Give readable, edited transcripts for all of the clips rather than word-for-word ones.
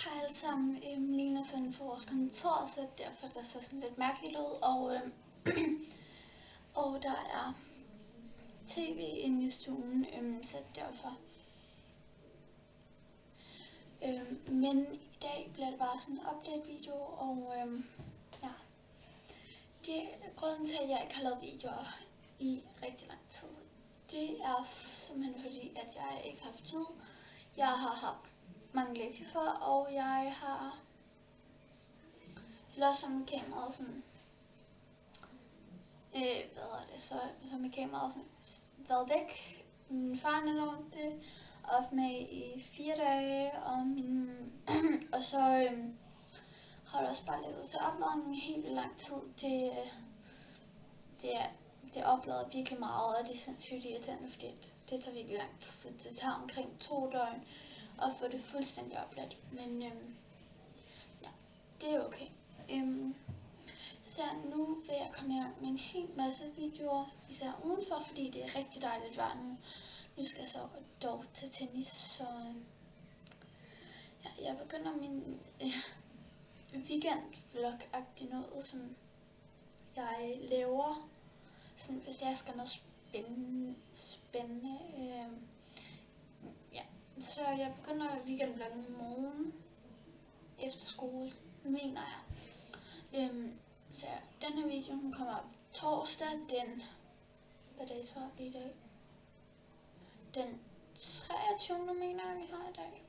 Hej alle sammen, lige nu sådan for vores kontor, så derfor der ser sådan lidt mærkeligt ud, og der er tv inde i stuen, så derfor. Men i dag bliver det bare sådan en update video, og ja. Det er grunden til, at jeg ikke har lavet videoer i rigtig lang tid. Det er simpelthen fordi, at jeg ikke har haft tid. Jeg har haft mange lektier, og jeg har også med kameraet sådan, så med kameraet sådan været væk. Min far han lånte det op med i 4 dage, og så har det også bare lavet til opladning helt lang tid. Det oplader virkelig meget, og det er sindssygt irriterende, fordi det tager virkelig lang tid. Det tager omkring 2 døgn at få det fuldstændig opladt, men ja, det er okay. Så nu vil jeg komme her med en hel masse videoer, især udenfor, fordi det er rigtig dejligt vejr nu. Nu skal jeg så dog til tennis, så ja, jeg begynder min weekend-vlog-agtig noget, som jeg laver, sådan, hvis jeg skal noget spændende. Ja, så jeg begynder weekendvloggen i morgen efter skole, mener jeg. Så ja, den her video den kommer op torsdag den, hvad dato har vi i dag? Den 23. mener jeg vi har i dag.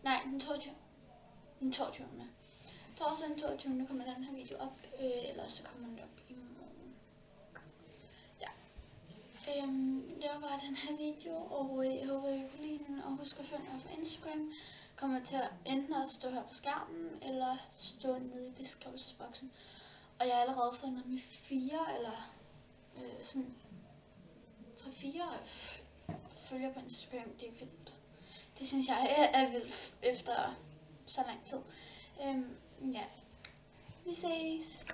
Nej, den 22. Den 22. Torsdag den 22. kommer den her video op, ellers så kommer den op i morgen. Ja. Det var bare den her video, og jeg håber I kunne lide den, og husk at følge mig på Instagram. Kommer til at enten at stå her på skærmen, eller stå nede i beskrivelsesboksen. Og jeg har allerede fundet med 4 eller sådan 3-4 følger på Instagram. Det er vildt. Det synes jeg er vildt efter så lang tid. Ja, vi ses.